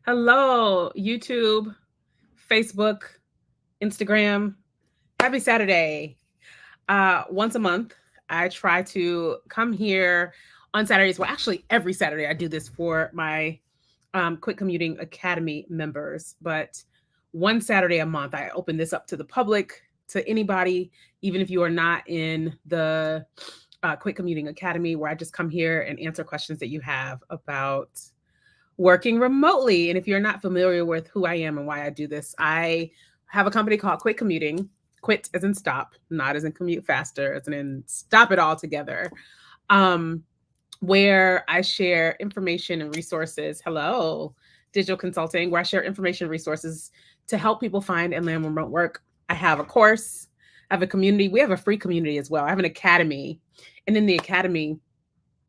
Hello, YouTube, Facebook, Instagram. Happy Saturday. Once a month, I try to come here on Saturdays. Well, actually, every Saturday I do this for my Quick Commuting Academy members. But one Saturday a month, I open this up to the public, to anybody, even if you are not in the Quick Commuting Academy, where I just come here and answer questions that you have about working remotely. And if you're not familiar with who I am and why I do this, I have a company called Quit Commuting. Quit as in stop, not as in commute faster, as in stop it all together. Um, where I share information and resources. Hello, digital consulting, where I share information and resources to help people find and land remote work. I have a course, I have a community. We have a free community as well. I have an academy. And in the academy,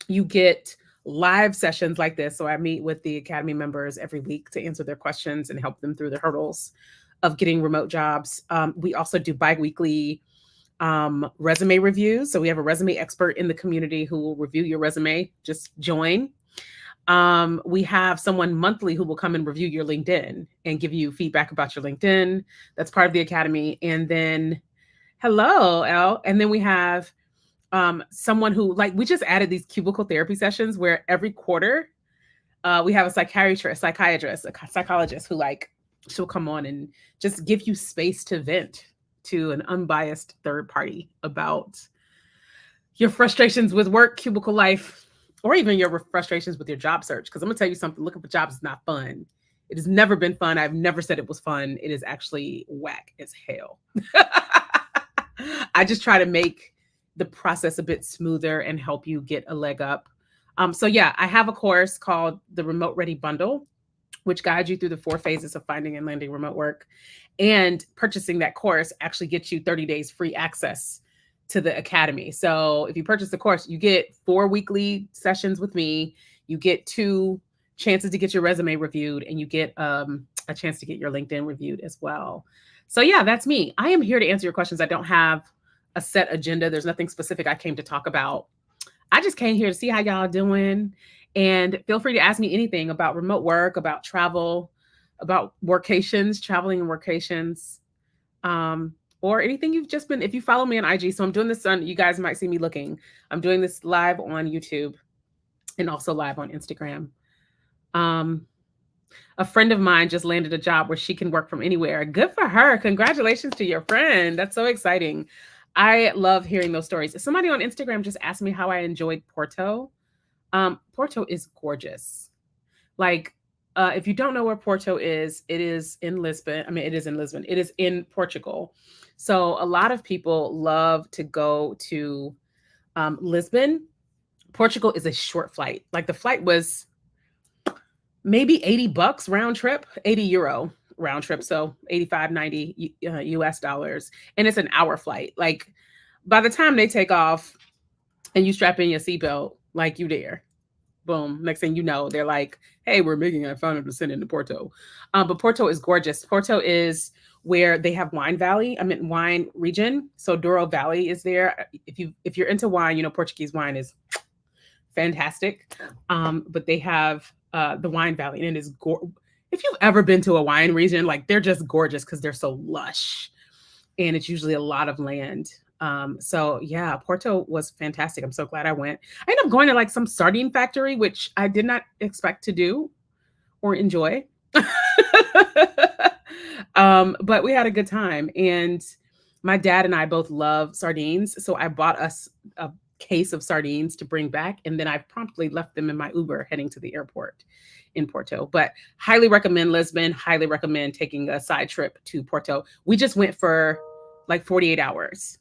you get live sessions like this. So I meet with the academy members every week to answer their questions and help them through the hurdles of getting remote jobs. We also do bi-weekly resume reviews. So we have a resume expert in the community who will review your resume. Just join. We have someone monthly who will come and review your LinkedIn and give you feedback about your LinkedIn. That's part of the academy. And then, hello, Elle. And then we have someone who, like, we just added these cubicle therapy sessions where every quarter we have a psychiatrist, a psychologist who, like, she'll come on and just give you space to vent to an unbiased third party about your frustrations with work, cubicle life, or even your frustrations with your job search. Because I'm gonna tell you something, looking for jobs is not fun. It has never been fun. I've never said it was fun. It is actually whack as hell. I just try to make the process a bit smoother and help you get a leg up. So yeah, I have a course called the Remote Ready Bundle, which guides you through the 4 phases of finding and landing remote work. And purchasing that course actually gets you 30 days free access to the academy. So if you purchase the course, you get 4 weekly sessions with me. You get 2 chances to get your resume reviewed, and you get a chance to get your LinkedIn reviewed as well. So yeah, that's me. I am here to answer your questions. I don't have a set agenda. There's nothing specific I came to talk about. I just came here to see how y'all doing. And feel free to ask me anything about remote work, about travel, about workations, traveling and workations, or anything you've just been, if you follow me on IG. So I'm doing this on, you guys might see me looking. I'm doing this live on YouTube and also live on Instagram. A friend of mine just landed a job where she can work from anywhere. Good for her. Congratulations to your friend. That's so exciting. I love hearing those stories. Somebody on Instagram just asked me how I enjoyed Porto. Porto is gorgeous. Like, if you don't know where Porto is, it is in Lisbon. I mean, it is in Lisbon. It is in Portugal. So a lot of people love to go to Lisbon. Portugal is a short flight. Like, the flight was maybe $80 round trip, 80 euro round trip. So 85, 90 US dollars. And it's an hour flight. Like, by the time they take off and you strap in your seatbelt, like, you there. Boom. Next thing you know, they're like, hey, we're making a final descent into Porto. But Porto is gorgeous. Porto is where they have wine valley. I mean, wine region. So Douro Valley is there. If you're into wine, you know, Portuguese wine is fantastic. But they have the wine valley, and it is if you've ever been to a wine region, like, they're just gorgeous because they're so lush, and it's usually a lot of land. So yeah, Porto was fantastic. I'm so glad I went. I ended up going to, like, some sardine factory, which I did not expect to do or enjoy. But we had a good time, and my dad and I both love sardines. So I bought us a case of sardines to bring back, and then I promptly left them in my Uber heading to the airport in Porto. But highly recommend Lisbon, highly recommend taking a side trip to Porto. We just went for like 48 hours.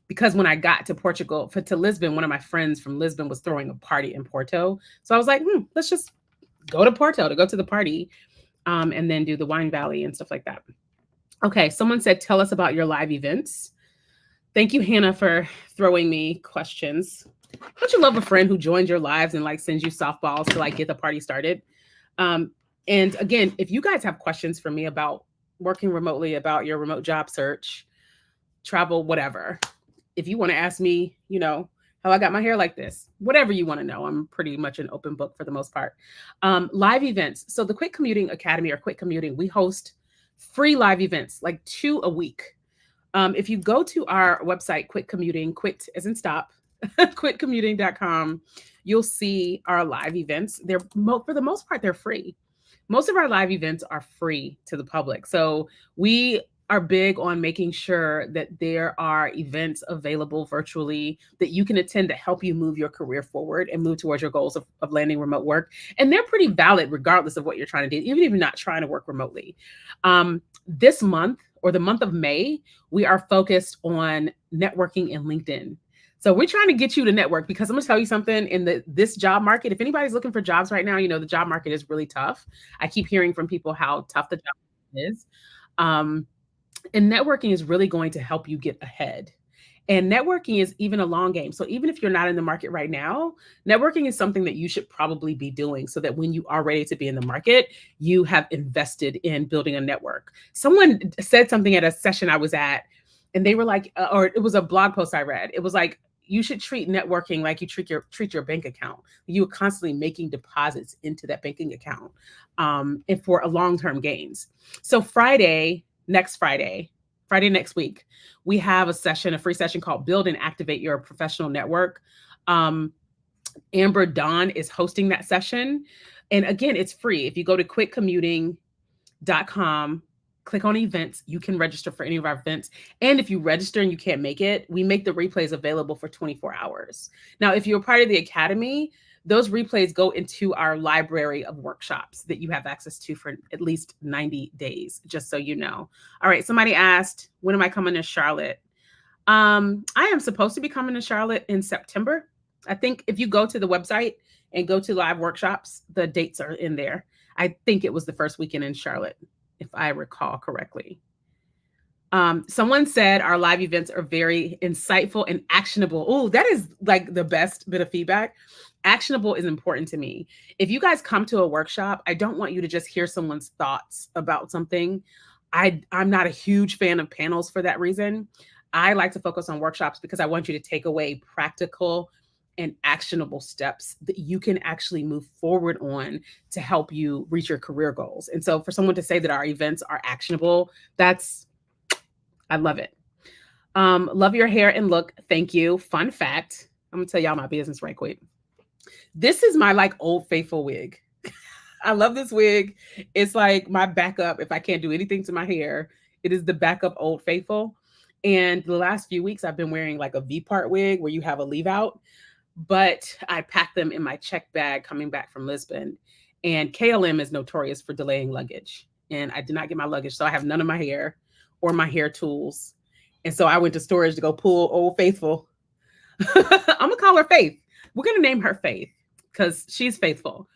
Because when I got to Portugal, to Lisbon, one of my friends from Lisbon was throwing a party in Porto. So I was like, let's just go to Porto to go to the party, and then do the wine valley and stuff like that. Okay, someone said, tell us about your live events. Thank you, Hannah, for throwing me questions. Don't you love a friend who joins your lives and, like, sends you softballs to, like, get the party started? And again, if you guys have questions for me about working remotely, about your remote job search, travel, whatever, if you want to ask me, you know, how I got my hair like this, whatever you want to know. I'm pretty much an open book for the most part. Live events. So the Quick Commuting Academy or Quick Commuting, we host free live events, like 2 a week. If you go to our website, Quick Commuting, quit as in stop, quitcommuting.com, you'll see our live events. They're for the most part, they're free. Most of our live events are free to the public. So we are big on making sure that there are events available virtually that you can attend to help you move your career forward and move towards your goals of landing remote work. And they're pretty valid regardless of what you're trying to do, even if you're not trying to work remotely. This month or the month of May, we are focused on networking in LinkedIn. So we're trying to get you to network because I'm gonna tell you something in this job market. If anybody's looking for jobs right now, the job market is really tough. I keep hearing from people how tough the job is. And networking is really going to help you get ahead. And networking is even a long game. So even if you're not in the market right now, networking is something that you should probably be doing so that when you are ready to be in the market, you have invested in building a network. Someone said something at a session I was at, and they were like, or it was a blog post I read. It was like, you should treat networking like you treat your bank account. You are constantly making deposits into that banking account, and for a long-term gains. So next Friday next week, we have a free session called Build and Activate Your Professional Network. Amber Dawn is hosting that session. And again, it's free. If you go to quitcommuting.com, click on events, you can register for any of our events. And if you register and you can't make it, we make the replays available for 24 hours. Now, if you're part of the Academy, those replays go into our library of workshops that you have access to for at least 90 days, just so you know. All right, somebody asked, when am I coming to Charlotte? I am supposed to be coming to Charlotte in September. I think if you go to the website and go to live workshops, the dates are in there. I think it was the first weekend in Charlotte, if I recall correctly. Someone said our live events are very insightful and actionable. Oh, that is like the best bit of feedback. Actionable is important to me. If you guys come to a workshop, I don't want you to just hear someone's thoughts about something. I'm not a huge fan of panels for that reason. I like to focus on workshops because I want you to take away practical and actionable steps that you can actually move forward on to help you reach your career goals. And so for someone to say that our events are actionable, I love it. Love your hair and look. Thank you. Fun fact. I'm gonna tell y'all my business right quick. This is my like old faithful wig. I love this wig. It's like my backup. If I can't do anything to my hair, it is the backup Old Faithful. And the last few weeks I've been wearing like a V-part wig where you have a leave out, but I packed them in my check bag coming back from Lisbon. And KLM is notorious for delaying luggage. And I did not get my luggage. So I have none of my hair or my hair tools. And so I went to storage to go pull Old Faithful. I'm gonna call her Faith. We're gonna name her Faith because she's faithful.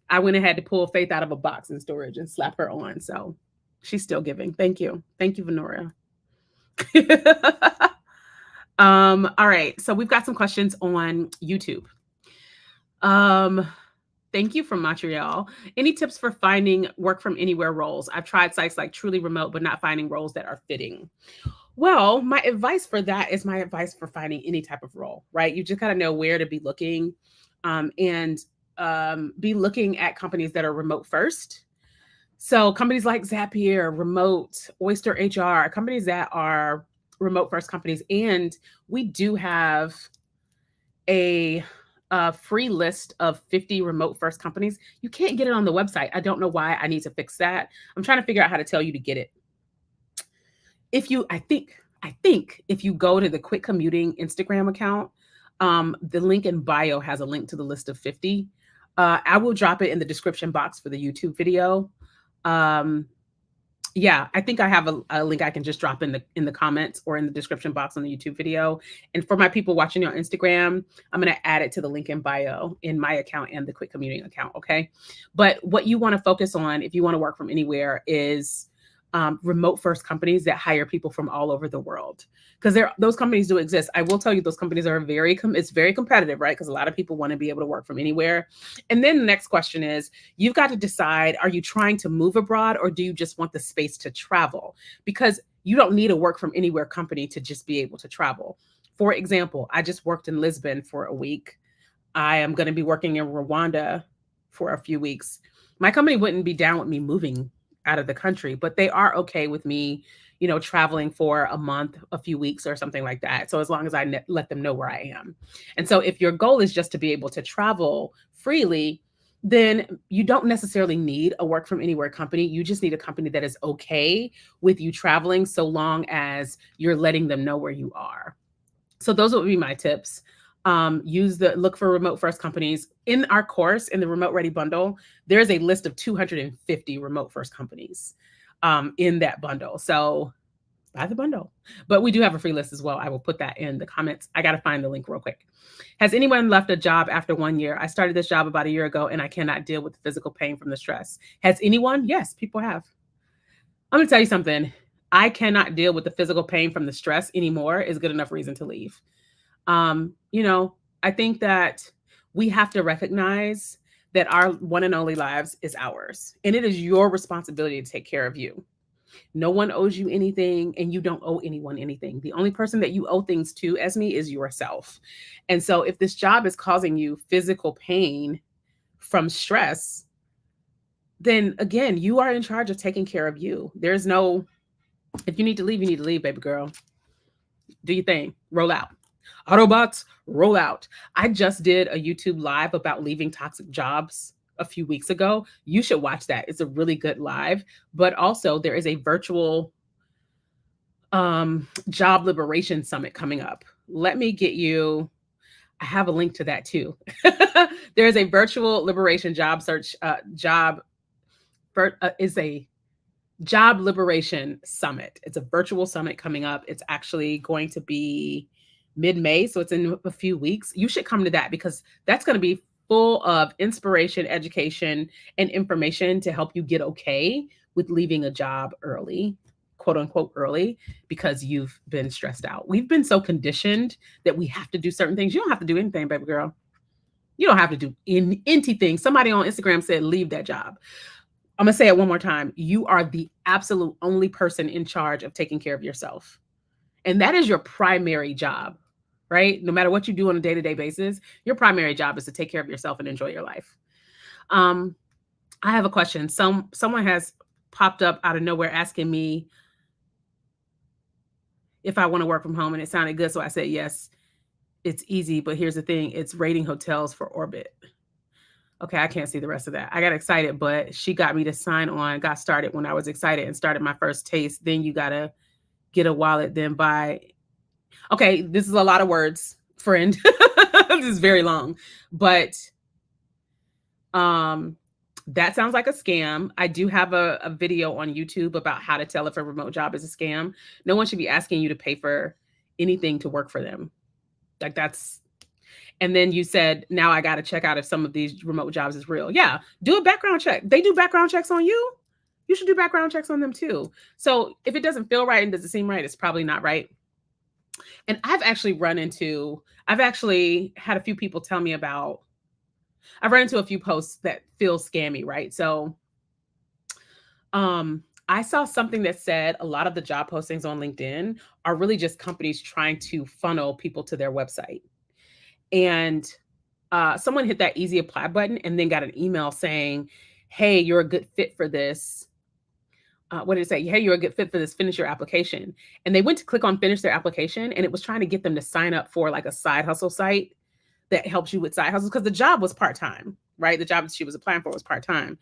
I went and had to pull Faith out of a box in storage and slap her on. So she's still giving. Thank you. Thank you, Venoria. All right. So we've got some questions on YouTube. Thank you from Montreal. Any tips for finding work from anywhere roles? I've tried sites like Truly Remote, but not finding roles that are fitting. Well, my advice for that is my advice for finding any type of role, right? You just gotta know where to be looking, and be looking at companies that are remote first. So companies like Zapier, Remote, Oyster HR, companies that are remote first companies. And we do have a free list of 50 remote first companies. You can't get it on the website. I don't know why. I need to fix that. I'm trying to figure out how to tell you to get it. I think if you go to the Quick Commuting Instagram account, the link in bio has a link to the list of 50. I will drop it in the description box for the YouTube video. Yeah, I think I have a link I can just drop in the comments or in the description box on the YouTube video. And for my people watching on Instagram, I'm going to add it to the link in bio in my account and the Quick Commuting account. Okay. But what you want to focus on if you want to work from anywhere is remote first companies that hire people from all over the world, because those companies do exist. I will tell you, those companies are it's very competitive, right? Because a lot of people want to be able to work from anywhere. And then the next question is, you've got to decide, are you trying to move abroad or do you just want the space to travel? Because you don't need a work from anywhere company to just be able to travel. For example, I just worked in Lisbon for a week. I am going to be working in Rwanda for a few weeks. My company wouldn't be down with me moving out of the country, but they are okay with me, traveling for a month, a few weeks, or something like that. So as long as I let them know where I am. And so if your goal is just to be able to travel freely, then you don't necessarily need a work from anywhere company. You just need a company that is okay with you traveling so long as you're letting them know where you are. So those would be my tips. Look for remote first companies. In our course, in the Remote Ready bundle, there's a list of 250 remote first companies in that bundle. So buy the bundle. But we do have a free list as well. I will put that in the comments. I got to find the link real quick. Has anyone left a job after 1 year? I started this job about a year ago and I cannot deal with the physical pain from the stress. Has anyone? Yes, people have. I'm going to tell you something. I cannot deal with the physical pain from the stress anymore is good enough reason to leave. I think that we have to recognize that our one and only lives is ours, and it is your responsibility to take care of you. No one owes you anything, and you don't owe anyone anything. The only person that you owe things to, Esme, is yourself. And so if this job is causing you physical pain from stress, then again, you are in charge of taking care of you. There's no, if you need to leave, you need to leave, baby girl. Do your thing, roll out. Autobots, roll out. I just did a YouTube live about leaving toxic jobs a few weeks ago. You should watch that. It's a really good live. But also there is a virtual job liberation summit coming up. Let me get you, I have a link to that too. There is a virtual liberation job search is a job liberation summit. It's a virtual summit coming up. It's actually going to be mid-May, so it's in a few weeks. You should come to that because that's going to be full of inspiration, education, and information to help you get okay with leaving a job early, quote unquote early, because you've been stressed out. We've been so conditioned that we have to do certain things. You don't have to do anything, baby girl. You don't have to do anything. Somebody on Instagram said, leave that job. I'm going to say it one more time. You are the absolute only person in charge of taking care of yourself. And that is your primary job, right? No matter what you do on a day-to-day basis, your primary job is to take care of yourself and enjoy your life. I have a question. Someone has popped up out of nowhere asking me if I want to work from home, and it sounded good. So I said, yes, it's easy. But here's the thing. It's rating hotels for Orbit. Okay, I can't see the rest of that. I got excited, but she got me to sign on, got started when I was excited and started my first taste. Then you got to get a wallet, then buy. Okay, this is a lot of words, friend. This is very long, but that sounds like a scam. I do have a video on YouTube about how to tell if a remote job is a scam. No one should be asking you to pay for anything to work for them. Like that's, and then you said, now I got to check out if some of these remote jobs is real. Yeah, do a background check. They do background checks on you. You should do background checks on them too. So if it doesn't feel right and doesn't seem right, it's probably not right. And I've actually had a few people tell me about, I've run into a few posts that feel scammy, right? So I saw something that said a lot of the job postings on LinkedIn are really just companies trying to funnel people to their website. And someone hit that easy apply button and then got an email saying, hey, you're a good fit for this. What did it say? Hey, you're a good fit for this. Finish your application. And they went to click on finish their application, and it was trying to get them to sign up for like a side hustle site that helps you with side hustles, because the job was part-time, right? The job that she was applying for was part-time.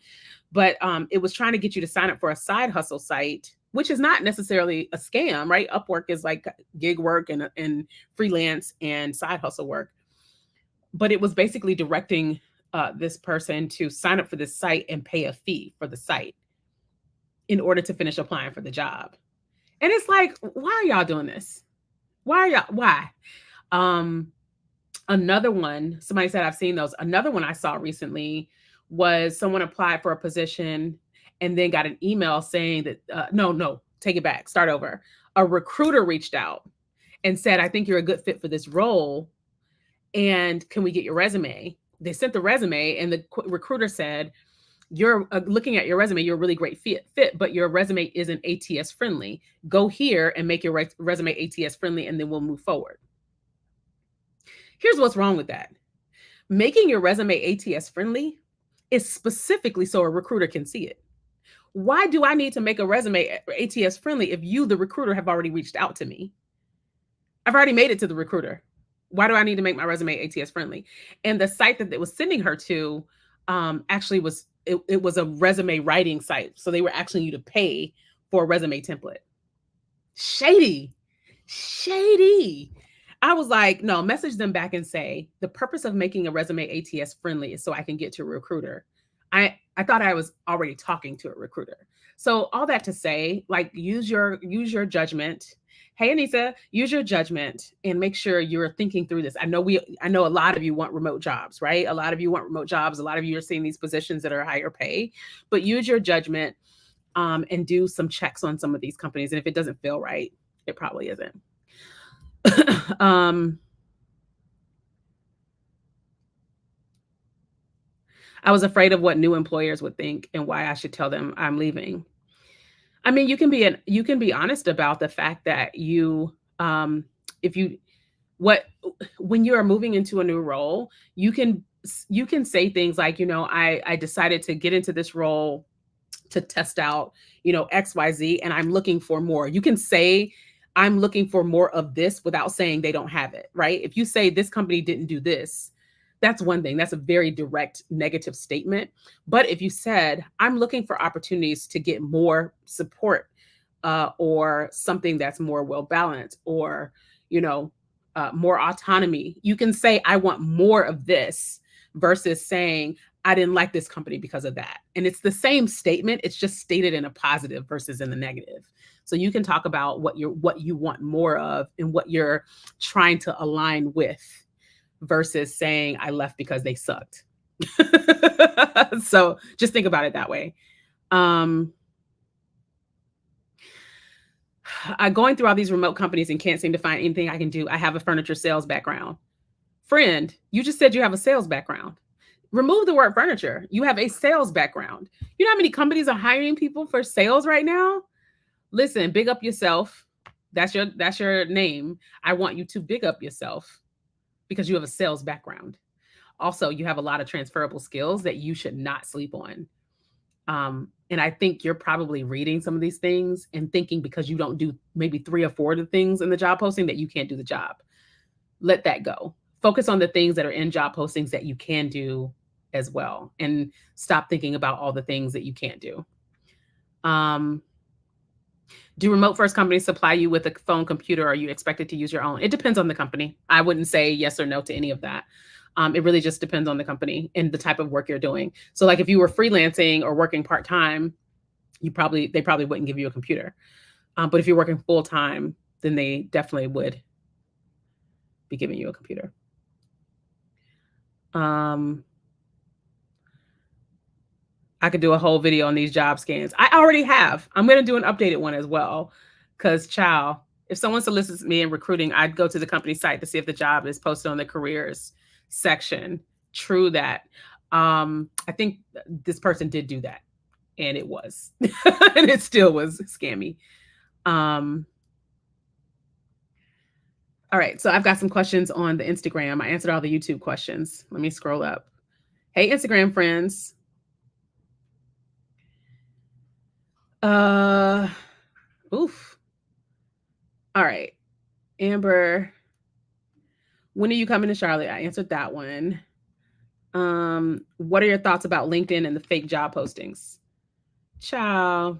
But it was trying to get you to sign up for a side hustle site, which is not necessarily a scam, right? Upwork is like gig work and freelance and side hustle work. But it was basically directing this person to sign up for this site and pay a fee for the site in order to finish applying for the job. And it's like, why are y'all doing this? Why? Another one, somebody said, I've seen those. Another one I saw recently was someone applied for a position and then got an email saying that, no, take it back, start over. A recruiter reached out and said, I think you're a good fit for this role. And can we get your resume? They sent the resume and the recruiter said, you're looking at your resume, you're a really great fit, but your resume isn't ATS friendly. Go here and make your resume ATS friendly, and then we'll move forward. Here's what's wrong with that. Making your resume ATS friendly is specifically so a recruiter can see it. Why do I need to make a resume ATS friendly if you, the recruiter, have already reached out to me? I've already made it to the recruiter. Why do I need to make my resume ATS friendly? And the site that it was sending her to actually was it was a resume writing site. So they were asking you to pay for a resume template. Shady. Shady. I was like, no, message them back and say the purpose of making a resume ATS friendly is so I can get to a recruiter. I thought I was already talking to a recruiter. So all that to say, like use your judgment. Hey Anissa, use your judgment and make sure you're thinking through this. I know a lot of you want remote jobs, right? A lot of you want remote jobs. A lot of you are seeing these positions that are higher pay, but use your judgment and do some checks on some of these companies. And if it doesn't feel right, it probably isn't. I was afraid of what new employers would think and why I should tell them I'm leaving. I mean, you can be honest about the fact that if you what when you are moving into a new role, you can say things like, I decided to get into this role to test out, XYZ, and I'm looking for more. You can say, I'm looking for more of this without saying they don't have it, right? If you say this company didn't do this, that's one thing. That's a very direct negative statement. But if you said, I'm looking for opportunities to get more support or something that's more well balanced or, more autonomy, you can say, I want more of this versus saying, I didn't like this company because of that. And it's the same statement. It's just stated in a positive versus in the negative. So you can talk about what you want more of and what you're trying to align with versus saying I left because they sucked. So just think about it that way. I'm going through all these remote companies and can't seem to find anything I can do. I have a furniture sales background. Friend, you just said you have a sales background. Remove the word furniture. You have a sales background. You know how many companies are hiring people for sales right now? Listen, big up yourself. That's your name. I want you to big up yourself because you have a sales background. Also, you have a lot of transferable skills that you should not sleep on. And I think you're probably reading some of these things and thinking because you don't do maybe 3 or 4 of the things in the job posting that you can't do the job. Let that go. Focus on the things that are in job postings that you can do as well. And stop thinking about all the things that you can't do. Do remote first companies supply you with a phone, computer, or are you expected to use your own? It depends on the company. I wouldn't say yes or no to any of that. It really just depends on the company and the type of work you're doing. So like if you were freelancing or working part-time, they probably wouldn't give you a computer. But if you're working full-time, then they definitely would be giving you a computer. I could do a whole video on these job scans. I already have. I'm going to do an updated one as well. Because, child, if someone solicits me in recruiting, I'd go to the company site to see if the job is posted on the careers section. True that. I think this person did do that. And it was. And it still was scammy. All right. So I've got some questions on the Instagram. I answered all the YouTube questions. Let me scroll up. Hey, Instagram friends. Oof. All right. Amber, when are you coming to Charlotte? I answered that one. What are your thoughts about LinkedIn and the fake job postings? Ciao.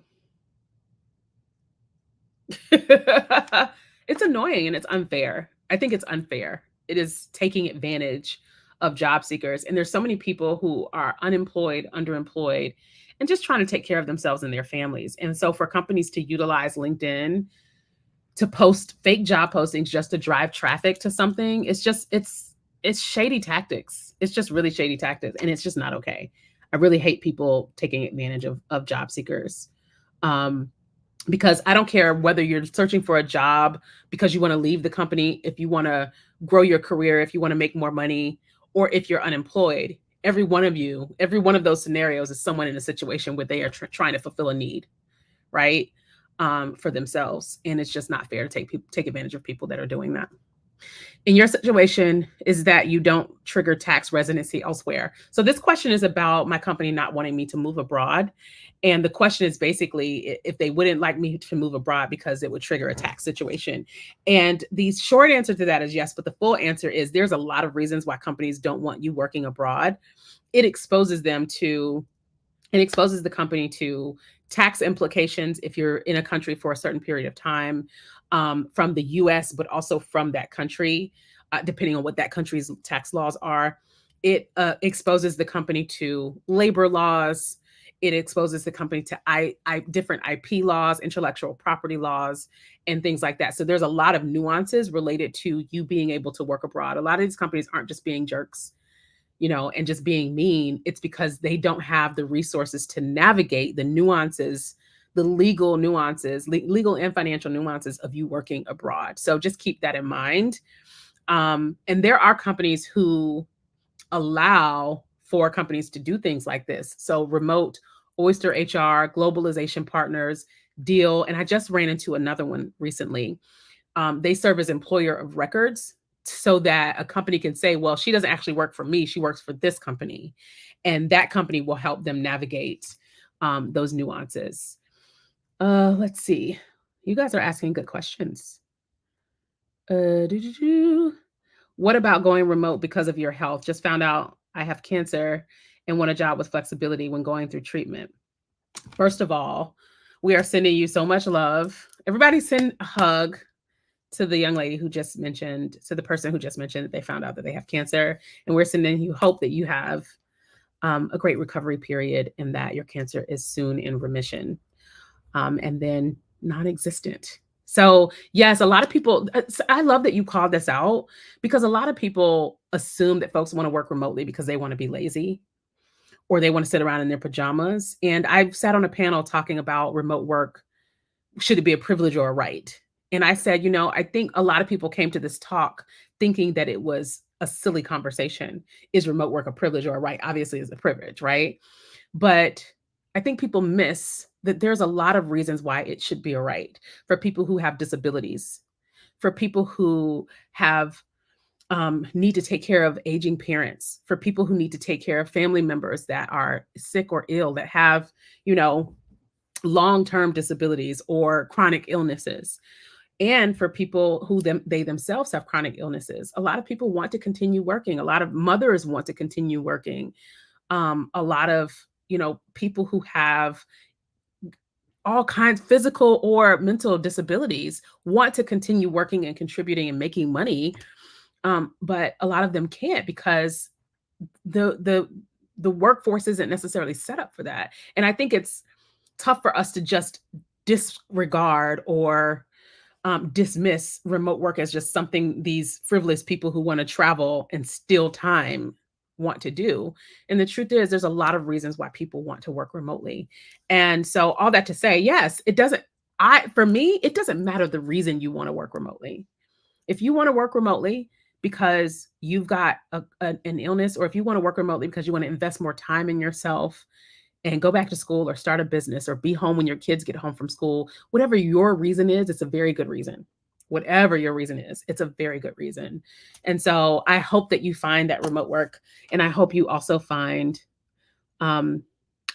It's annoying and it's unfair. I think it's unfair. It is taking advantage of job seekers. And there's so many people who are unemployed, underemployed, and just trying to take care of themselves and their families. And so for companies to utilize LinkedIn to post fake job postings just to drive traffic to something, it's shady tactics. It's just really shady tactics. And it's just not okay. I really hate people taking advantage of job seekers. Because I don't care whether you're searching for a job because you want to leave the company, if you want to grow your career, if you want to make more money, or if you're unemployed. Every one of those scenarios is someone in a situation where they are trying to fulfill a need, right? For themselves. And it's just not fair to take advantage of people that are doing that. In your situation is that you don't trigger tax residency elsewhere. So this question is about my company not wanting me to move abroad. And the question is basically if they wouldn't like me to move abroad because it would trigger a tax situation. And the short answer to that is yes, but the full answer is there's a lot of reasons why companies don't want you working abroad. It exposes them to It exposes the company to tax implications if you're in a country for a certain period of time, from the US, but also from that country, depending on what that country's tax laws are. It exposes the company to labor laws. It exposes the company to different IP laws, intellectual property laws, and things like that. So there's a lot of nuances related to you being able to work abroad. A lot of these companies aren't just being jerks, and just being mean. It's because they don't have the resources to navigate the nuances, the legal nuances, legal and financial nuances of you working abroad. So just keep that in mind. And there are companies who allow for companies to do things like this. So remote, Oyster HR, Globalization Partners, Deal, and I just ran into another one recently. They serve as employer of records so that a company can say, well, she doesn't actually work for me, she works for this company. And that company will help them navigate those nuances. Let's see. You guys are asking good questions. What about going remote because of your health? Just found out I have cancer and want a job with flexibility when going through treatment. First of all, we are sending you so much love. Everybody send a hug to the young lady who just mentioned, to the person who just mentioned that they found out that they have cancer. And we're sending you hope that you have a great recovery period and that your cancer is soon in remission, and then non-existent. So yes, a lot of people, I love that you called this out because a lot of people assume that folks want to work remotely because they want to be lazy or they want to sit around in their pajamas. And I've sat on a panel talking about remote work. Should it be a privilege or a right? And I said, I think a lot of people came to this talk thinking that it was a silly conversation. Is remote work a privilege or a right? Obviously, it's a privilege, right? But I think people miss that there's a lot of reasons why it should be a right for people who have disabilities, for people who have need to take care of aging parents, for people who need to take care of family members that are sick or ill, that have, you know, long-term disabilities or chronic illnesses, and for people who they themselves have chronic illnesses. A lot of people want to continue working. A lot of mothers want to continue working. A lot of, people who have all kinds physical or mental disabilities want to continue working and contributing and making money. But a lot of them can't because the workforce isn't necessarily set up for that. And I think it's tough for us to just disregard or dismiss remote work as just something these frivolous people who want to travel and steal time want to do. And the truth is, there's a lot of reasons why people want to work remotely. And so, all that to say, yes, it doesn't, for me, it doesn't matter the reason you want to work remotely. If you want to work remotely because you've got an illness, or if you want to work remotely because you want to invest more time in yourself and go back to school or start a business or be home when your kids get home from school, whatever your reason is, it's a very good reason. Whatever your reason is, it's a very good reason. And so I hope that you find that remote work. And I hope you also find, I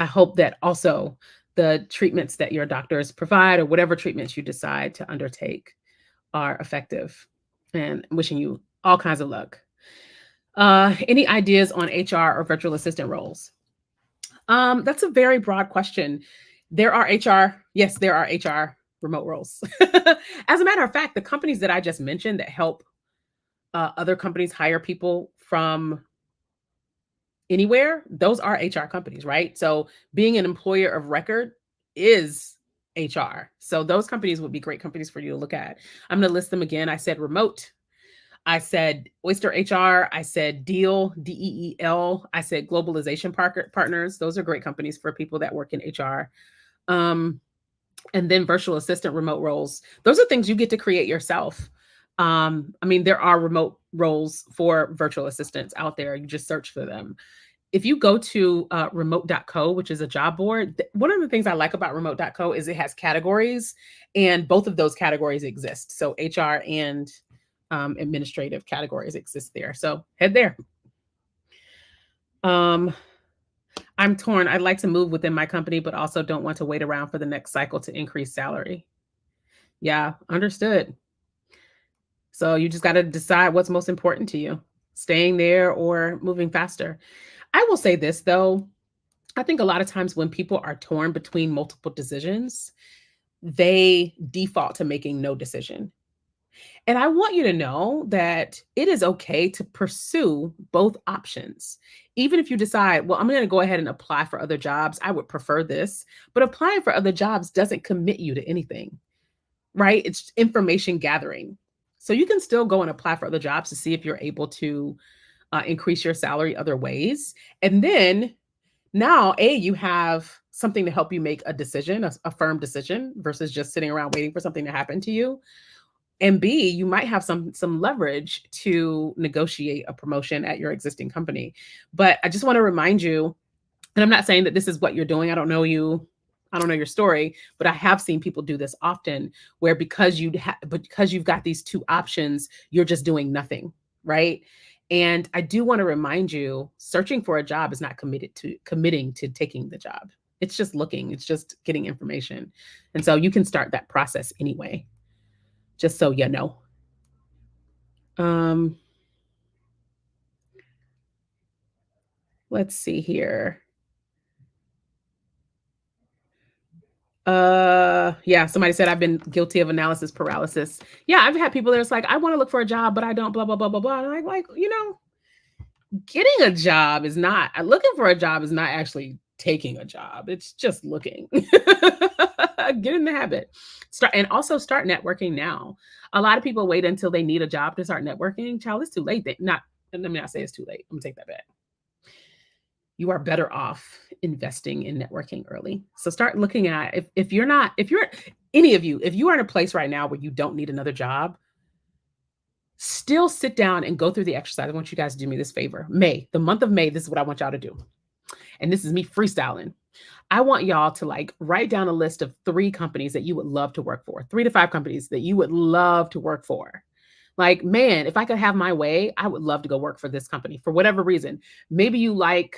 hope that also the treatments that your doctors provide or whatever treatments you decide to undertake are effective. And I'm wishing you all kinds of luck. Any ideas on HR or virtual assistant roles? That's a very broad question. There are HR, yes, there are HR remote roles. As a matter of fact, the companies that I just mentioned that help other companies hire people from anywhere, those are HR companies, right? So being an employer of record is HR. So those companies would be great companies for you to look at. I'm going to list them again. I said remote. I said Oyster HR. I said Deal, DEEL. I said Globalization Partners. Those are great companies for people that work in HR. And then virtual assistant remote roles. Those are things you get to create yourself. I mean, there are remote roles for virtual assistants out there. You just search for them. If you go to remote.co, which is a job board, one of the things I like about remote.co is it has categories, and both of those categories exist. So HR and administrative categories exist there. So head there. I'm torn. I'd like to move within my company, but also don't want to wait around for the next cycle to increase salary. Yeah, understood. So you just got to decide what's most important to you, staying there or moving faster. I will say this though, I think a lot of times when people are torn between multiple decisions, they default to making no decision. And I want you to know that it is okay to pursue both options. Even if you decide, well, I'm going to go ahead and apply for other jobs, I would prefer this, but applying for other jobs doesn't commit you to anything, right? It's information gathering. So you can still go and apply for other jobs to see if you're able to increase your salary other ways. And then now, you have something to help you make a decision, a firm decision, versus just sitting around waiting for something to happen to you. And B, you might have some leverage to negotiate a promotion at your existing company. But I just want to remind you, and I'm not saying that this is what you're doing. I don't know you. I don't know your story, but I have seen people do this often, where because you've got these two options, you're just doing nothing, right? And I do want to remind you, searching for a job is not committing to taking the job. It's just looking, it's just getting information. And so you can start that process anyway, just so you know. Let's see here. Yeah, somebody said I've been guilty of analysis paralysis. Yeah, I've had people that's like, I want to look for a job, but I don't, blah, blah, blah, blah, blah. And I'm like, getting a job is not, looking for a job is not actually taking a job. It's just looking. Get in the habit. Start networking now. A lot of people wait until they need a job to start networking. Child, it's too late. Let me not say it's too late. I'm gonna take that back. You are better off investing in networking early. So start looking at, if you're any of you, if you are in a place right now where you don't need another job, still sit down and go through the exercise. I want you guys to do me this favor. The month of May, this is what I want y'all to do. And this is me freestyling. I want y'all to write down a list of 3 companies that you would love to work for, 3 to 5 companies that you would love to work for. Man, if I could have my way, I would love to go work for this company for whatever reason. Maybe you like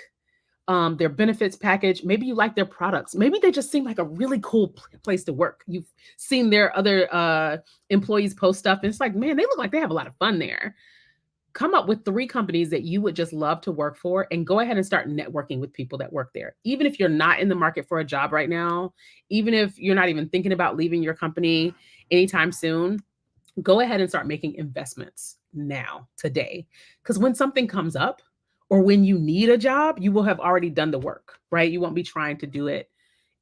their benefits package. Maybe you like their products. Maybe they just seem like a really cool place to work. You've seen their other employees post stuff, and it's like, man, they look like they have a lot of fun there. Come up with 3 companies that you would just love to work for, and go ahead and start networking with people that work there. Even if you're not in the market for a job right now, even if you're not even thinking about leaving your company anytime soon, go ahead and start making investments now, today. Because when something comes up, or when you need a job, you will have already done the work, right? You won't be trying to do it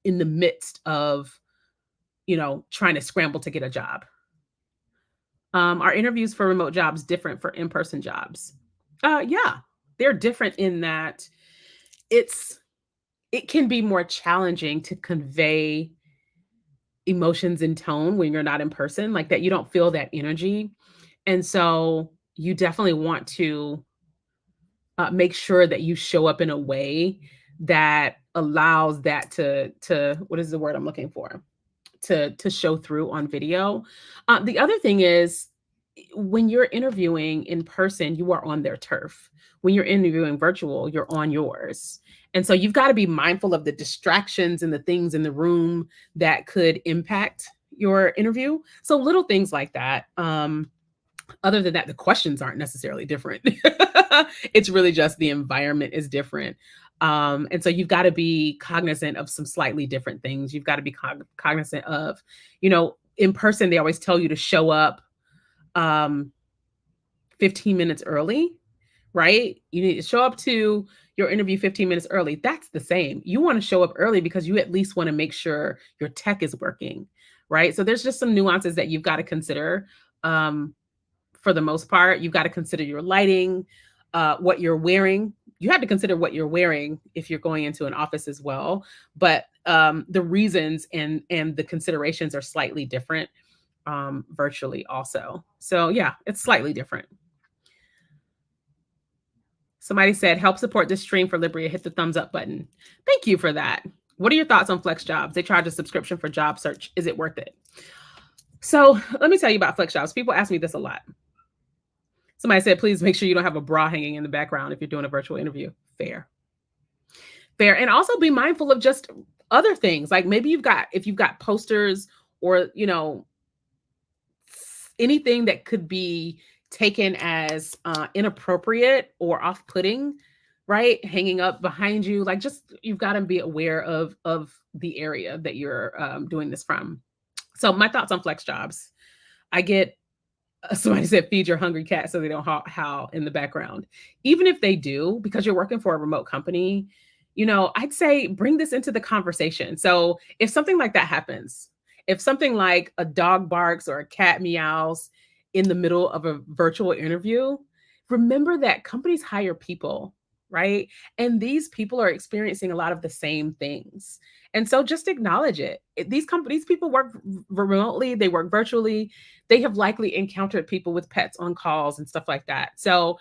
in the midst of, trying to scramble to get a job. Are interviews for remote jobs different for in-person jobs? Yeah, they're different in that it can be more challenging to convey emotions in tone when you're not in person, like that. You don't feel that energy. And so you definitely want to make sure that you show up in a way that allows that to what is the word I'm looking for? To show through on video. The other thing is, when you're interviewing in person, you are on their turf. When you're interviewing virtual, you're on yours. And so you've got to be mindful of the distractions and the things in the room that could impact your interview. So little things like that. Other than that, the questions aren't necessarily different. It's really just the environment is different. And so you've got to be cognizant of some slightly different things. You've got to be cognizant of, in person, they always tell you to show up 15 minutes early, right? You need to show up to your interview 15 minutes early. That's the same. You want to show up early because you at least want to make sure your tech is working, right? So there's just some nuances that you've got to consider. For the most part, you've got to consider your lighting, what you're wearing. You have to consider what you're wearing if you're going into an office as well. But the reasons and the considerations are slightly different virtually also. So yeah, it's slightly different. Somebody said, help support this stream for Libryia. Hit the thumbs up button. Thank you for that. What are your thoughts on Flex Jobs? They charge a subscription for job search. Is it worth it? So let me tell you about Flex Jobs. People ask me this a lot. Somebody said, please make sure you don't have a bra hanging in the background if you're doing a virtual interview. Fair. Fair. And also be mindful of just other things. Like maybe if you've got posters or, anything that could be taken as inappropriate or off-putting, right? Hanging up behind you, like just you've got to be aware of the area that you're doing this from. So my thoughts on flex jobs. I get somebody said feed your hungry cat so they don't howl in the background. Even if they do, because you're working for a remote company, I'd say bring this into the conversation. So if something like that happens, if something like a dog barks or a cat meows in the middle of a virtual interview, remember that companies hire people, right? And these people are experiencing a lot of the same things. And so just acknowledge it. These people work remotely, they work virtually. They have likely encountered people with pets on calls and stuff like that. So,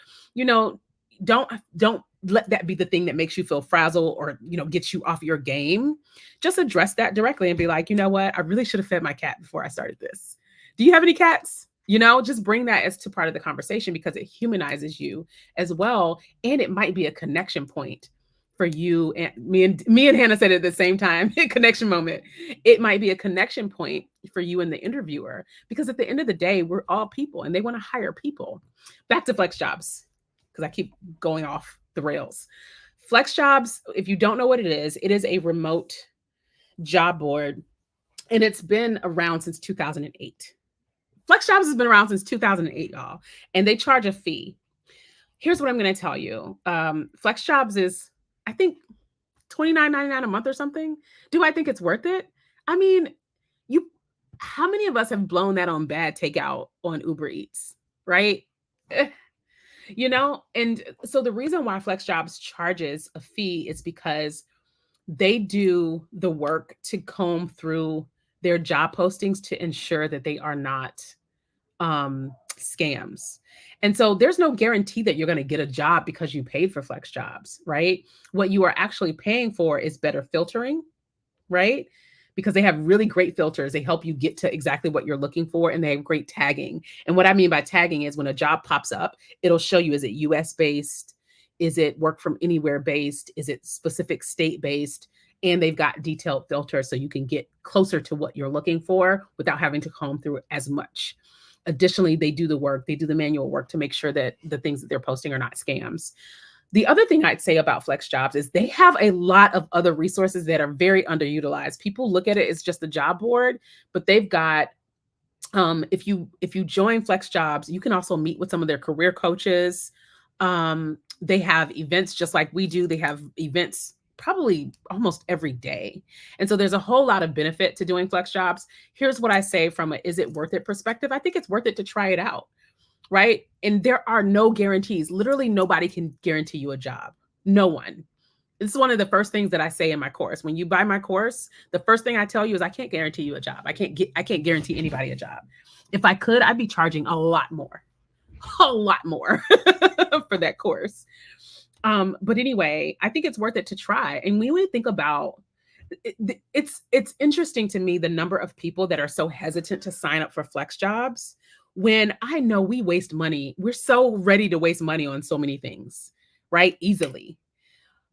don't let that be the thing that makes you feel frazzled or, gets you off your game. Just address that directly and be like, you know what? I really should have fed my cat before I started this. Do you have any cats? Just bring that as to part of the conversation because it humanizes you as well. And it might be a connection point for you and me and Hannah said it at the same time, connection moment. It might be a connection point for you and the interviewer because at the end of the day, we're all people and they want to hire people. Back to flex jobs because I keep going off the rails. Flex jobs, if you don't know what it is a remote job board and it's been around since 2008. Flex jobs has been around since 2008, y'all, and they charge a fee. Here's what I'm going to tell you. Flex jobs is, I think, $29.99 a month or something. Do I think it's worth it? I mean, how many of us have blown that on bad takeout on Uber Eats, right? And so the reason why flex jobs charges a fee is because they do the work to comb through their job postings to ensure that they are not scams. And so there's no guarantee that you're going to get a job because you paid for flex jobs, right? What you are actually paying for is better filtering, right? Because they have really great filters. They help you get to exactly what you're looking for and they have great tagging. And what I mean by tagging is when a job pops up, it'll show you, is it US based? Is it work from anywhere based? Is it specific state based? And they've got detailed filters so you can get closer to what you're looking for without having to comb through it as much. Additionally, they do the manual work to make sure that the things that they're posting are not scams. The other thing I'd say about flex jobs is they have a lot of other resources that are very underutilized. People look at it as just a job board, but they've got, if you join flex jobs, you can also meet with some of their career coaches. They have events just like we do. They have events probably almost every day. And so there's a whole lot of benefit to doing flex jobs. Here's what I say from a is it worth it perspective. I think it's worth it to try it out, right? And there are no guarantees. Literally nobody can guarantee you a job. No one. This is one of the first things that I say in my course. When you buy my course, the first thing I tell you is I can't guarantee you a job. I can't guarantee anybody a job. If I could, I'd be charging a lot more for that course. But anyway, I think it's worth it to try. And when we think about it's interesting to me the number of people that are so hesitant to sign up for flex jobs when I know we waste money. We're so ready to waste money on so many things, right? Easily.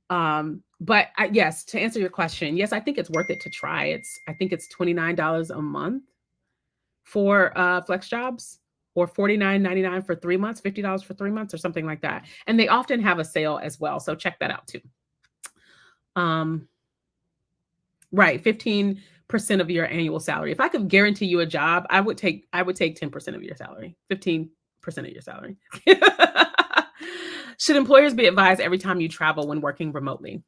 But yes, to answer your question, yes, I think it's worth it to try. I think it's $29 a month for flex jobs, or $49.99 for 3 months, $50 for 3 months, or something like that. And they often have a sale as well. So check that out too. Right, 15% of your annual salary. If I could guarantee you a job, I would take 10% of your salary, 15% of your salary. Should employers be advised every time you travel when working remotely?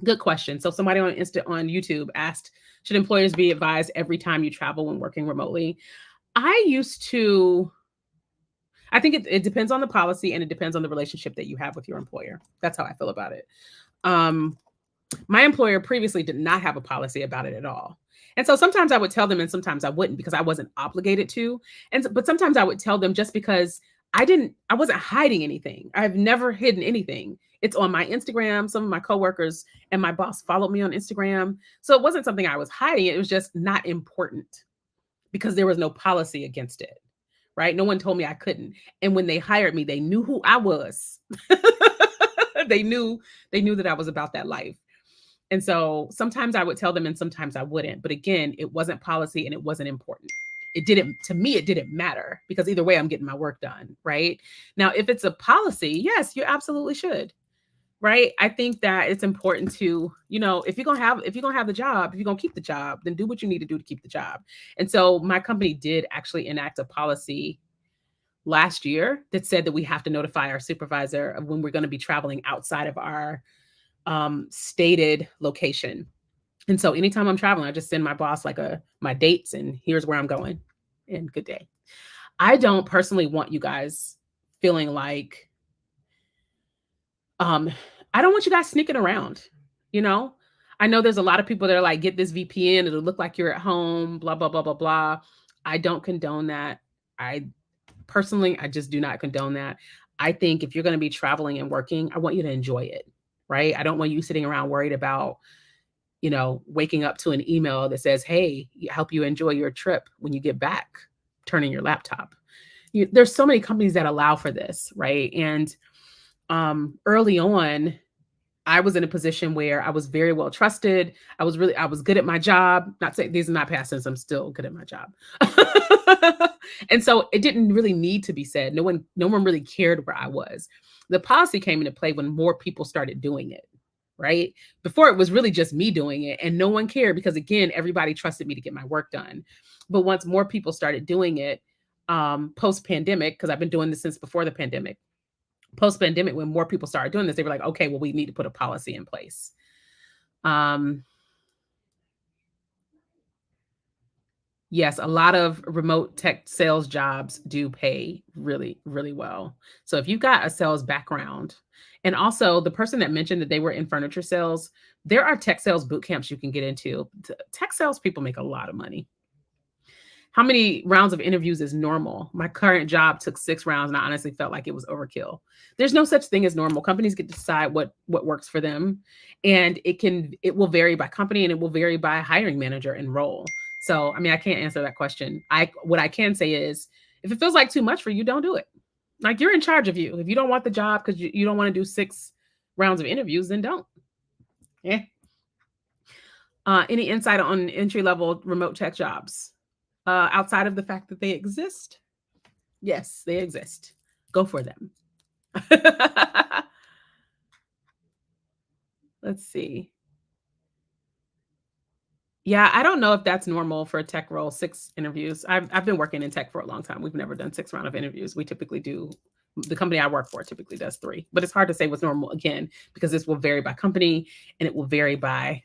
Good question. So somebody on YouTube asked, should employers be advised every time you travel when working remotely? I think it depends on the policy and it depends on the relationship that you have with your employer. That's how I feel about it. My employer previously did not have a policy about it at all. And so sometimes I would tell them and sometimes I wouldn't because I wasn't obligated to. But sometimes I would tell them just because I wasn't hiding anything. I've never hidden anything. It's on my Instagram. Some of my coworkers and my boss followed me on Instagram. So it wasn't something I was hiding. It was just not important because there was no policy against it. right? No one told me I couldn't. And when they hired me, they knew who I was. they knew they knew that I was about that life. And so sometimes I would tell them and sometimes I wouldn't. But again, it wasn't policy and it wasn't important. It didn't, to me, it didn't matter because either way, I'm getting my work done, right? Now, if it's a policy, yes, you absolutely should, right? I think that it's important to, if you're gonna have the job, if you're gonna keep the job, then do what you need to do to keep the job. And so my company did actually enact a policy last year that said that we have to notify our supervisor of when we're going to be traveling outside of our stated location. And so anytime I'm traveling, I just send my boss like my dates and here's where I'm going and good day. I don't personally want you guys feeling like, I don't want you guys sneaking around, you know? I know there's a lot of people that are like, get this VPN, it'll look like you're at home, blah, blah, blah, blah, blah. I don't condone that. I personally, I just do not condone that. I think if you're going to be traveling and working, I want you to enjoy it, right? I don't want you sitting around worried about, waking up to an email that says, hey, help you enjoy your trip when you get back, turning your laptop. There's so many companies that allow for this, right? And early on, I was in a position where I was very well trusted. I was good at my job. Not saying these are not past tense, I'm still good at my job. And so it didn't really need to be said. No one really cared where I was. The policy came into play when more people started doing it, right? Before it was really just me doing it and no one cared because again, everybody trusted me to get my work done. But once more people started doing it, post-pandemic, because I've been doing this since before the pandemic, post-pandemic, when more people started doing this, they were like, okay, well, we need to put a policy in place. Yes, a lot of remote tech sales jobs do pay really, really well. So if you've got a sales background, and also the person that mentioned that they were in furniture sales, there are tech sales boot camps you can get into. Tech sales people make a lot of money. How many rounds of interviews is normal? My current job took 6 rounds, and I honestly felt like it was overkill. There's no such thing as normal. Companies get to decide what works for them, and it will vary by company, and it will vary by hiring manager and role. So, I mean, I can't answer that question. What I can say is, if it feels like too much for you, don't do it. Like you're in charge of you. If you don't want the job because you don't want to do 6 rounds of interviews, then don't. Yeah. Any insight on entry level remote tech jobs? Outside of the fact that they exist? Yes, they exist. Go for them. Let's see. Yeah, I don't know if that's normal for a tech role, 6 interviews. I've been working in tech for a long time. We've never done 6 round of interviews. We typically do, the company I work for typically does 3. But it's hard to say what's normal again, because this will vary by company and it will vary by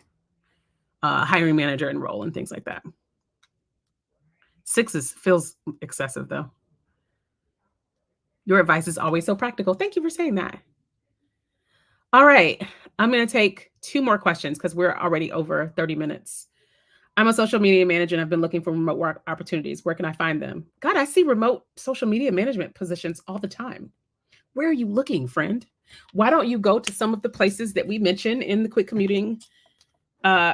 hiring manager and role and things like that. 6 feels excessive though. Your advice is always so practical. Thank you for saying that. All right. I'm going to take 2 more questions because we're already over 30 minutes. I'm a social media manager and I've been looking for remote work opportunities. Where can I find them? God, I see remote social media management positions all the time. Where are you looking, friend? Why don't you go to some of the places that we mentioned in the quick commuting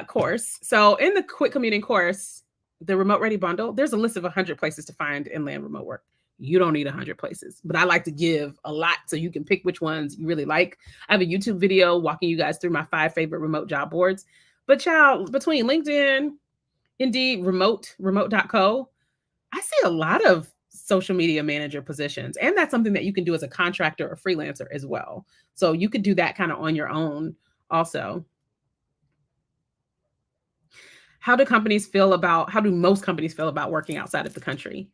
course? So in the quick commuting course, the remote ready bundle, there's a list of 100 places to find and land remote work. You don't need 100 places, but I like to give a lot so you can pick which ones you really like. I have a YouTube video walking you guys through my 5 favorite remote job boards. But child, between LinkedIn, Indeed, remote.co, I see a lot of social media manager positions. And that's something that you can do as a contractor or freelancer as well. So you could do that kind of on your own also. How do most companies feel about working outside of the country?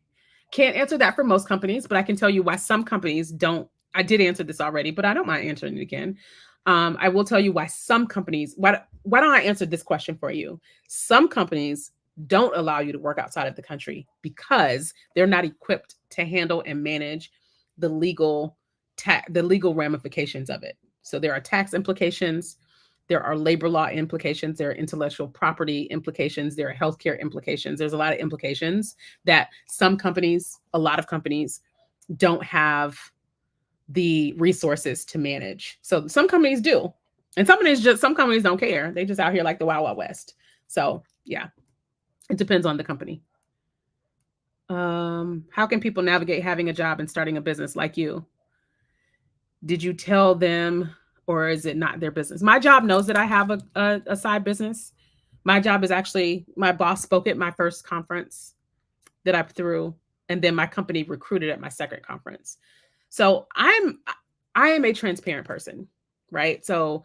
Can't answer that for most companies, but I can tell you why some companies don't. I did answer this already, but I don't mind answering it again. I will tell you why some companies, why don't I answer this question for you? Some companies don't allow you to work outside of the country because they're not equipped to handle and manage the legal ramifications of it. So there are tax implications, there are labor law implications, there are intellectual property implications, there are healthcare implications. There's a lot of implications that a lot of companies don't have the resources to manage. So some companies do. And some companies don't care. They just out here like the Wild Wild West. So yeah, it depends on the company. How can people navigate having a job and starting a business like you? Did you tell them, or is it not their business? My job knows that I have a side business. My job is actually, my boss spoke at my first conference that I threw, and then my company recruited at my second conference. So I am a transparent person, right? So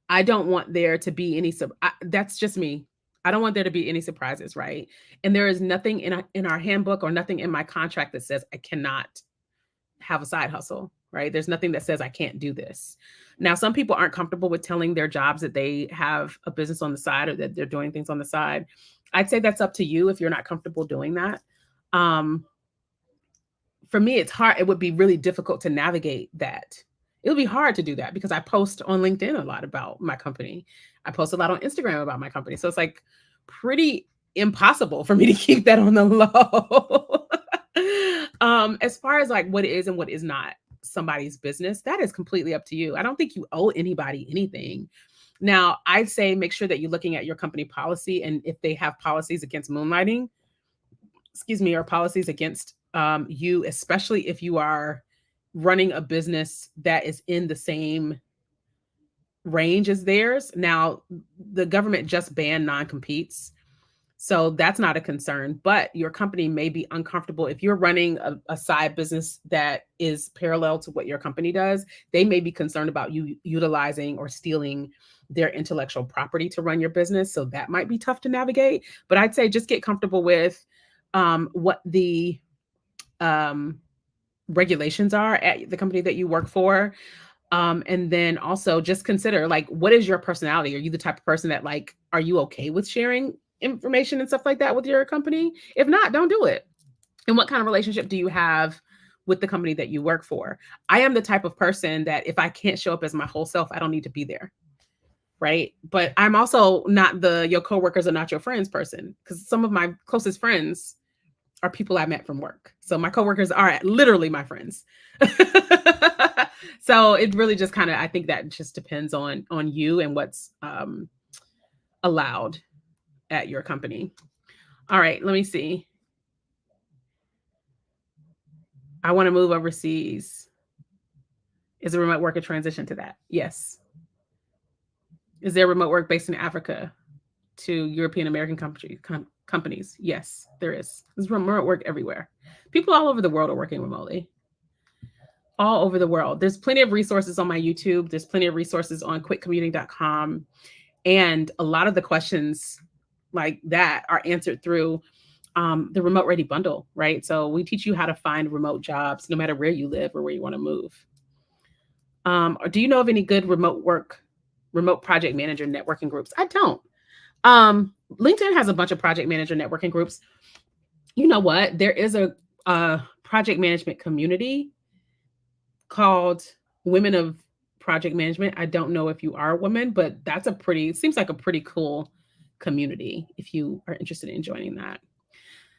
I don't want there to be any that's just me. I don't want there to be any surprises, right? And there is nothing in our handbook or nothing in my contract that says I cannot have a side hustle, right? There's nothing that says I can't do this. Now, some people aren't comfortable with telling their jobs that they have a business on the side or that they're doing things on the side. I'd say that's up to you if you're not comfortable doing that. Um, for me, it's hard. It would be really difficult to navigate that. It would be hard to do that because I post on LinkedIn a lot about my company. I post a lot on Instagram about my company. So it's like pretty impossible for me to keep that on the low. As far as like what is and what is not somebody's business, that is completely up to you. I don't think you owe anybody anything. Now, I'd say make sure that you're looking at your company policy, and if they have policies against moonlighting, excuse me, or policies against you, especially if you are running a business that is in the same range as theirs. Now, the government just banned non-competes. So that's not a concern, but your company may be uncomfortable. If you're running a side business that is parallel to what your company does, they may be concerned about you utilizing or stealing their intellectual property to run your business. So that might be tough to navigate. But I'd say just get comfortable with what the um, regulations are at the company that you work for. And then also just consider, like, what is your personality? Are you the type of person that, like, are you okay with sharing information and stuff like that with your company? If not, don't do it. And what kind of relationship do you have with the company that you work for? I am the type of person that if I can't show up as my whole self, I don't need to be there. Right. But I'm also not the your coworkers are not your friends person, because some of my closest friends are people I met from work. So my coworkers are literally my friends. So it really just kind of, I think that just depends on you and what's allowed at your company. All right, let me see. I want to move overseas. Is a remote work a transition to that? Yes. Is there remote work based in Africa to European American companies? Yes, there is. There's remote work everywhere. People all over the world are working remotely. All over the world. There's plenty of resources on my YouTube. There's plenty of resources on quitcommuting.com. And a lot of the questions like that are answered through the Remote Ready bundle, right? So we teach you how to find remote jobs no matter where you live or where you want to move. Or do you know of any good remote project manager networking groups? I don't. LinkedIn has a bunch of project manager networking groups. You know what? There is a project management community called Women of Project Management. I don't know if you are a woman, but that's seems like a pretty cool community if you are interested in joining that.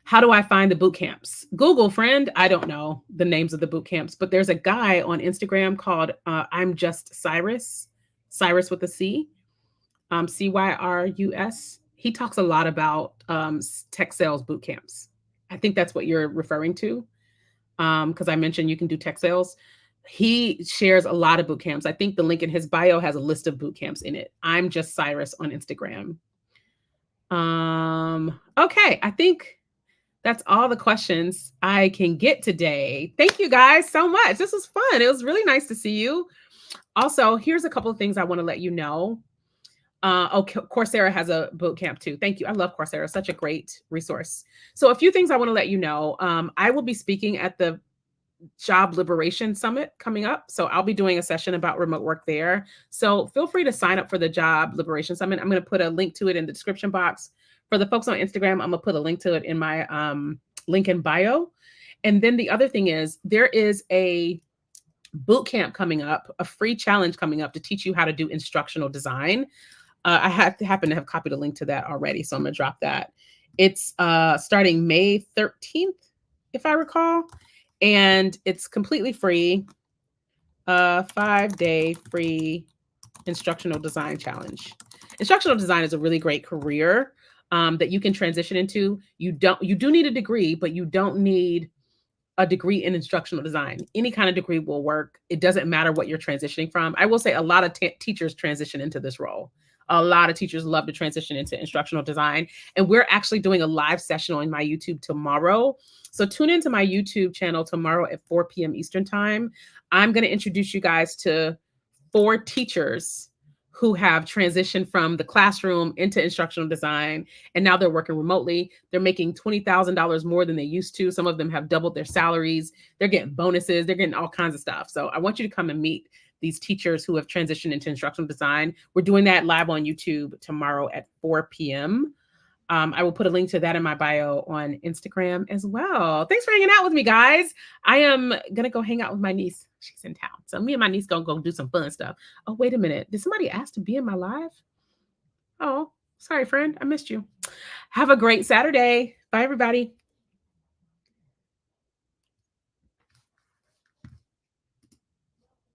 How do I find the boot camps? Google, friend. I don't know the names of the boot camps, but there's a guy on Instagram called I'm Just Cyrus, Cyrus with a C, Cyrus. He talks a lot about tech sales boot camps. I think that's what you're referring to, because I mentioned you can do tech sales. He shares a lot of boot camps. I think the link in his bio has a list of boot camps in it. I'm Just Cyrus on Instagram. Okay, I think that's all the questions I can get today. Thank you guys so much. This was fun. It was really nice to see you. Also, here's a couple of things I want to let you know. Coursera has a boot camp too. Thank you. I love Coursera. Such a great resource. So a few things I want to let you know. I will be speaking at the Job Liberation Summit coming up. So I'll be doing a session about remote work there. So feel free to sign up for the Job Liberation Summit. I'm going to put a link to it in the description box. For the folks on Instagram, I'm going to put a link to it in my link in bio. And then the other thing is there is a boot camp coming up, a free challenge coming up to teach you how to do instructional design. I happen to have copied a link to that already, so I'm going to drop that. It's starting May 13th, if I recall. And it's completely free, 5-day free instructional design challenge. Instructional design is a really great career. that you can transition into. You do need a degree, but you don't need a degree in instructional design. Any kind of degree will work. It doesn't matter what you're transitioning from. I will say a lot of teachers transition into this role. A lot of teachers love to transition into instructional design. And we're actually doing a live session on my YouTube tomorrow. So tune into my YouTube channel tomorrow at 4 p.m. Eastern time. I'm going to introduce you guys to 4 teachers who have transitioned from the classroom into instructional design, and now they're working remotely. They're making $20,000 more than they used to. Some of them have doubled their salaries. They're getting bonuses. They're getting all kinds of stuff. So I want you to come and meet these teachers who have transitioned into instructional design. We're doing that live on YouTube tomorrow at 4 p.m. I will put a link to that in my bio on Instagram as well. Thanks for hanging out with me, guys. I am going to go hang out with my niece. She's in town. So me and my niece going to go do some fun stuff. Oh, wait a minute. Did somebody ask to be in my live? Oh, sorry, friend. I missed you. Have a great Saturday. Bye, everybody.